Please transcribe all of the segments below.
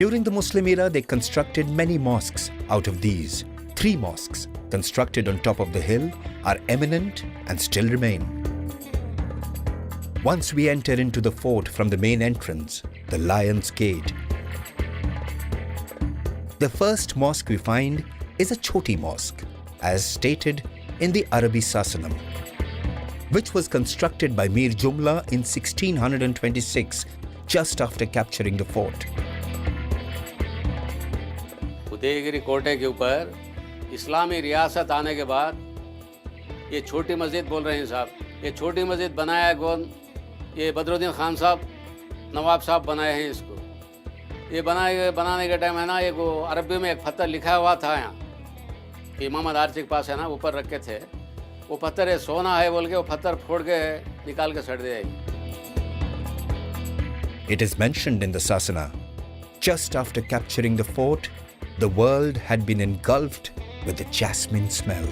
During the Muslim era, they constructed many mosques. Out of these, 3 mosques constructed on top of the hill are eminent and still remain. Once we enter into the fort from the main entrance, the Lion's Gate, the first mosque we find is a Choti mosque, as stated in the Arabi Sasanam, which was constructed by Mir Jumla in 1626, just after capturing the fort. Udayagiri कोटे के ऊपर इस्लामी रियासत आने के बाद ये छोटी मस्जिद बोल रहे हैं साहब, ये छोटी मस्जिद बनाया कौन? ये बदरुद्दीन खान साहब, नवाब साहब बनाए हैं इसको। ये बनाने के टाइम है ना, एक अरबी में एक पत्थर लिखा हुआ था यहाँ कि मोहम्मद आरची के पास है ना, ऊपर रखे थे। वो पत्थर है सोना है बोल के वो पत्थर फोड़ के निकाल के सड़ दिया। It is mentioned in the Sasana, just after capturing the fort, the world had been engulfed with the jasmine smell.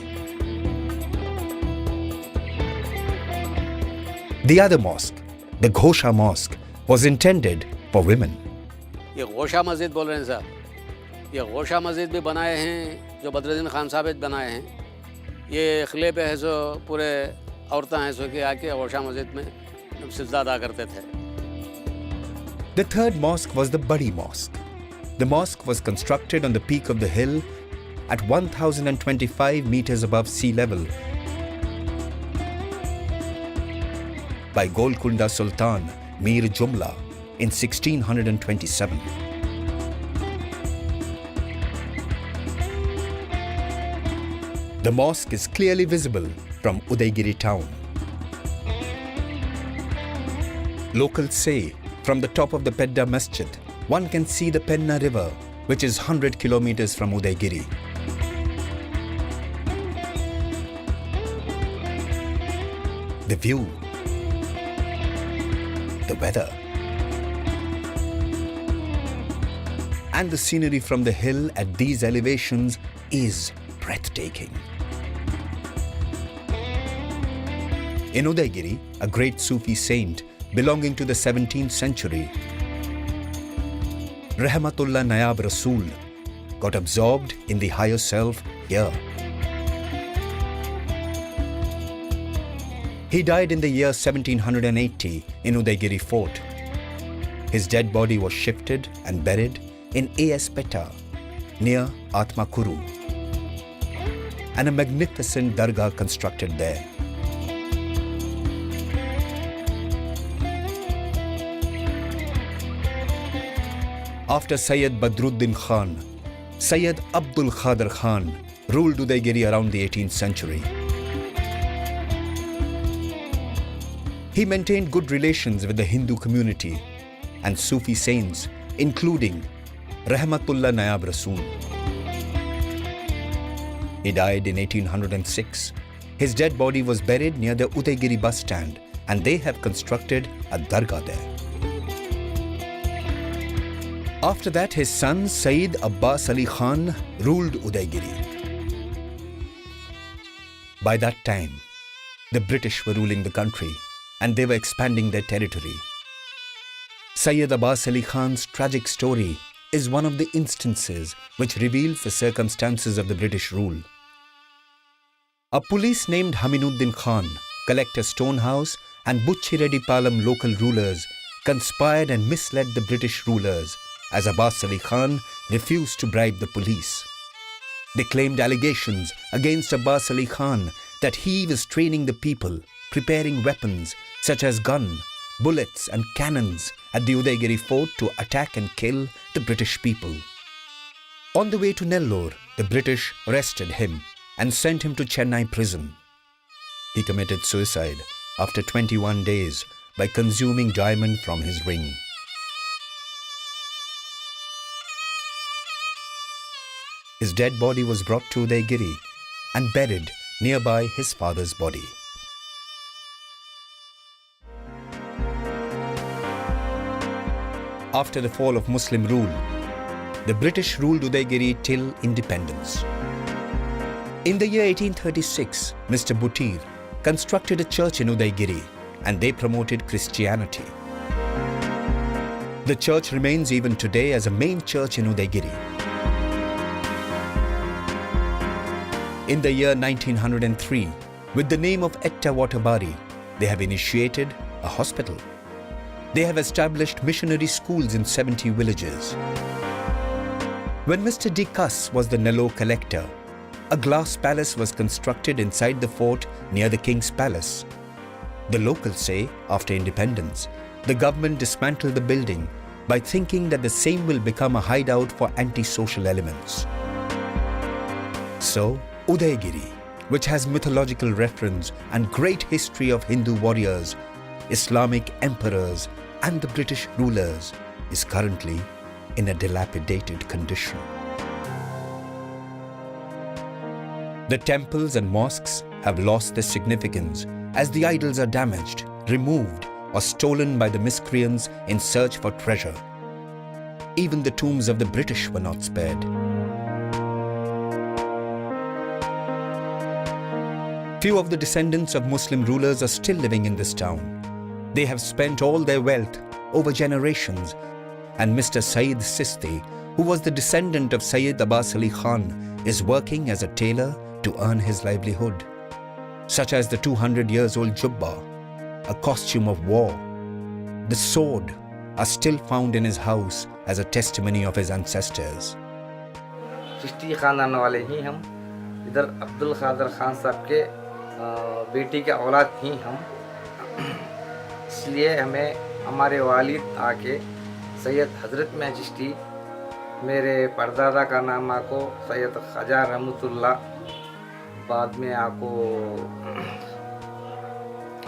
The other mosque, the Ghosha Mosque, was intended for women. ये गोशा मस्जिद बोल रहे हैं साहब, ये गोशा मस्जिद भी बनाए हैं जो बदरुद्दीन खान साहब बनाए हैं। ये किले पे है सो पूरे औरतें हैं सो कि आके गोशा मस्जिद में सिजदा अदा करते थे। The third mosque was the Badi Mosque. The mosque was constructed on the peak of the hill at 1025 meters above sea level by Golconda Sultan Mir Jumla in 1627. The mosque is clearly visible from Udayagiri town. Locals say from the top of the Pedda Masjid, one can see the Penna river, which is 100 kilometers from Udayagiri. The view, the weather, and the scenery from the hill at these elevations is breathtaking. In Udayagiri, a great Sufi saint belonging to the 17th century, Rahmatullah Nayab Rasool, got absorbed in the higher self here. He died in the year 1780 in Udayagiri fort. His dead body was shifted and buried in A.S. Petta, near Atmakuru, and a magnificent dargah constructed there. After Sayyid Badruddin Khan, Sayyid Abdul Khadir Khan ruled Udayagiri around the 18th century. He maintained good relations with the Hindu community and Sufi saints, including Rahmatullah Nayab Rasool. He died in 1806. His dead body was buried near the Udayagiri bus stand, and they have constructed a dargah there. After that, his son Sayyid Abbas Ali Khan ruled Udayagiri. By that time, the British were ruling the country and they were expanding their territory. Sayyid Abbas Ali Khan's tragic story is one of the instances which reveals the circumstances of the British rule. A police named Haminuddin Khan, Collector Stonehouse, and Buchi Reddy Palam local rulers conspired and misled the British rulers, as Abbas Ali Khan refused to bribe the police. They claimed allegations against Abbas Ali Khan that he was training the people, preparing weapons such as gun, bullets and cannons at the Udayagiri fort to attack and kill the British people. On the way to Nellore, the British arrested him and sent him to Chennai prison. He committed suicide after 21 days by consuming diamond from his ring. His dead body was brought to Udayagiri and buried nearby his father's body. After the fall of Muslim rule, the British ruled Udayagiri till independence. In the year 1836, Mr. Buttir constructed a church in Udayagiri and they promoted Christianity. The church remains even today as a main church in Udayagiri. In the year 1903, with the name of Etta Watabari, they have initiated a hospital. They have established missionary schools in 70 villages. When Mr. D. Kuss was the Nellore collector, a glass palace was constructed inside the fort near the King's Palace. The locals say, after independence, the government dismantled the building by thinking that the same will become a hideout for anti-social elements. So, Udayagiri, which has mythological reference and great history of Hindu warriors, Islamic emperors and the British rulers, is currently in a dilapidated condition. The temples and mosques have lost their significance as the idols are damaged, removed or stolen by the miscreants in search for treasure. Even the tombs of the British were not spared. Few of the descendants of Muslim rulers are still living in this town. They have spent all their wealth over generations, and Mr. Sayyid Sisti, who was the descendant of Sayyid Abbas Ali Khan, is working as a tailor to earn his livelihood, such as the 200 years old jubba, a costume of war. The sword are still found in his house as a testimony of his ancestors. Chishti खानदान वाले ही हम, इधर अब्दुल खादर खान साहब के बेटी के औलाद ही हम, इसलिए हमें हमारे वालिद आके सैयद हज़रत में चिश्ती, मेरे परदादा का नाम आको सैयद ख्वाजा रहमतुल्लाह, बाद में आको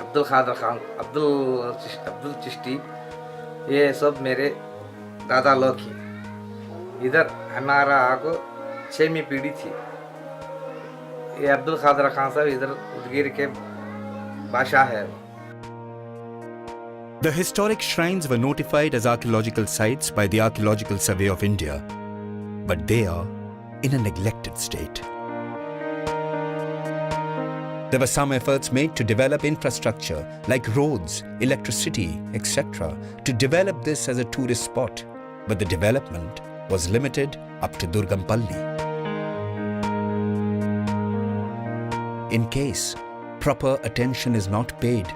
अब्दुल खादर खान, अब्दुल चिश्ती, ये सब मेरे दादा लोग ही। इधर हमारा आको 6वीं पीढ़ी थी। ये अब्दुल खादर खान साहब इधर उदयगिरी के बादशाह है। The historic shrines were notified as archaeological sites by the Archaeological Survey of India, but they are in a neglected state. There were some efforts made to develop infrastructure like roads, electricity, etc. to develop this as a tourist spot, but the development was limited up to Durgampalli. In case proper attention is not paid,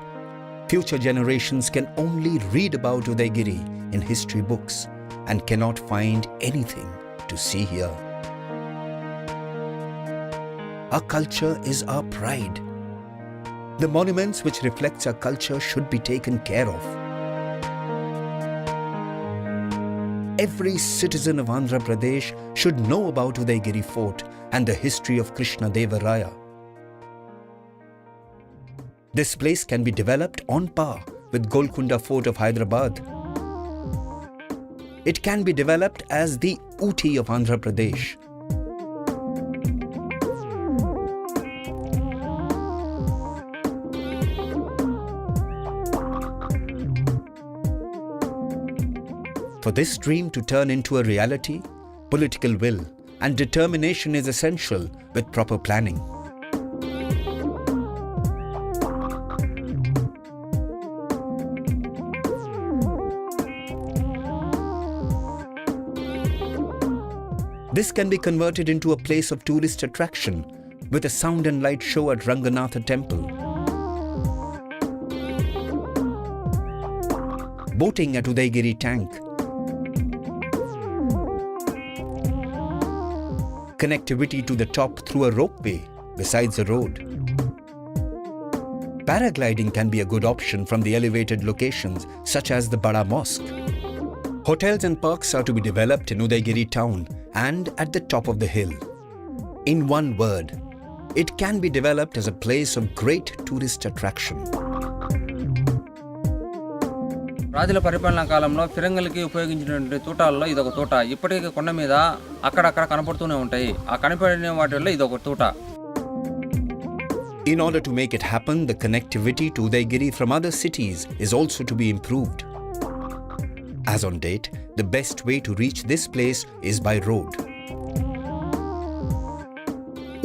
future generations can only read about Udayagiri in history books and cannot find anything to see here. Our culture is our pride. The monuments which reflects our culture should be taken care of. Every citizen of Andhra Pradesh should know about Udayagiri Fort and the history of Krishna Deva Raya. This place can be developed on par with Golconda Fort of Hyderabad. It can be developed as the Ooty of Andhra Pradesh. For this dream to turn into a reality, political will and determination is essential with proper planning. This can be converted into a place of tourist attraction with a sound and light show at Ranganatha Temple. Boating at Udayagiri Tank. Connectivity to the top through a ropeway besides the road. Paragliding can be a good option from the elevated locations such as the Bada Mosque. Hotels and parks are to be developed in Udayagiri town and at the top of the hill. In one word, it can be developed as a place of great tourist attraction. రాజుల పరిపాలనా కాలంలో ఫిరంగులకి ఉపయోగించినటువంటి తూటాల్లో ఇదొక తూట. ఇప్పటికీ కొండ మీద అక్కడక్కడ కనపడుతూనే ఉంటాయి. ఆ కనపడిన వాటిల్లో ఇదొక తూట. In order to make it happen, the connectivity to Udayagiri from other cities is also to be improved. As on date, the best way to reach this place is by road.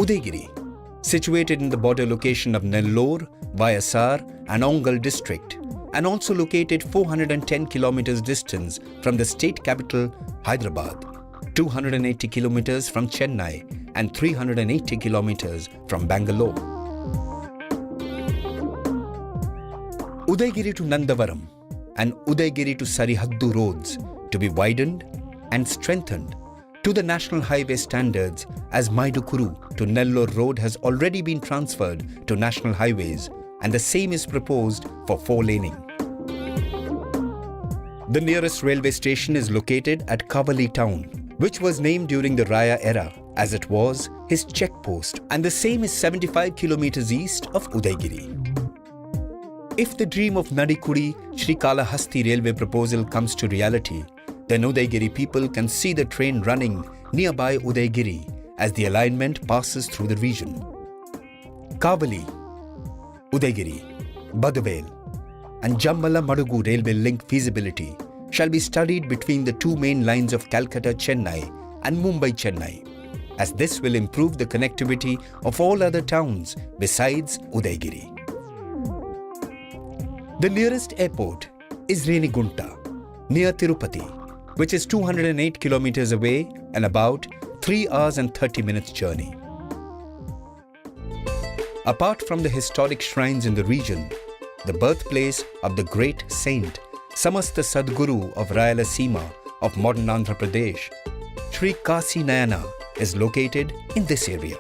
Udayagiri, situated in the border location of Nellore, Vayasar and Ongal district, and also located 410 kilometers distance from the state capital Hyderabad, 280 kilometers from Chennai and 380 kilometers from Bangalore. Udayagiri to Nandavaram and Udayagiri to Sarihaddu roads to be widened and strengthened to the national highway standards, as Maidukuru to Nellore road has already been transferred to national highways and the same is proposed for 4-laning. The nearest railway station is located at Kavali town, which was named during the Raya era as it was his checkpost, and the same is 75 kilometers east of Udayagiri. If the dream of Nadikudi Srikalahasti railway proposal comes to reality, then Udayagiri people can see the train running nearby Udayagiri as the alignment passes through the region. Kavali, Udayagiri, Badavel and Jammala Madugu railway link feasibility shall be studied between the two main lines of Calcutta-Chennai and Mumbai-Chennai, as this will improve the connectivity of all other towns besides Udayagiri. The nearest airport is Renigunta, near Tirupati, which is 208 kilometers away and about 3 hours and 30 minutes journey. Apart from the historic shrines in the region, the birthplace of the great saint, Samasta Sadguru of Rayalaseema of modern Andhra Pradesh, Sri Kasi Nayana, is located in this area.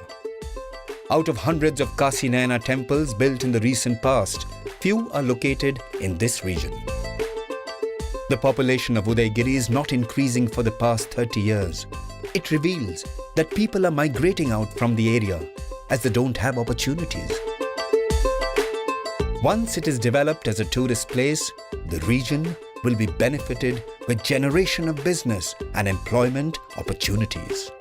Out of hundreds of Kasi Nayana temples built in the recent past, few are located in this region. The population of Udayagiri is not increasing for the past 30 years. It reveals that people are migrating out from the area as they don't have opportunities. Once it is developed as a tourist place, the region will be benefited with generation of business and employment opportunities.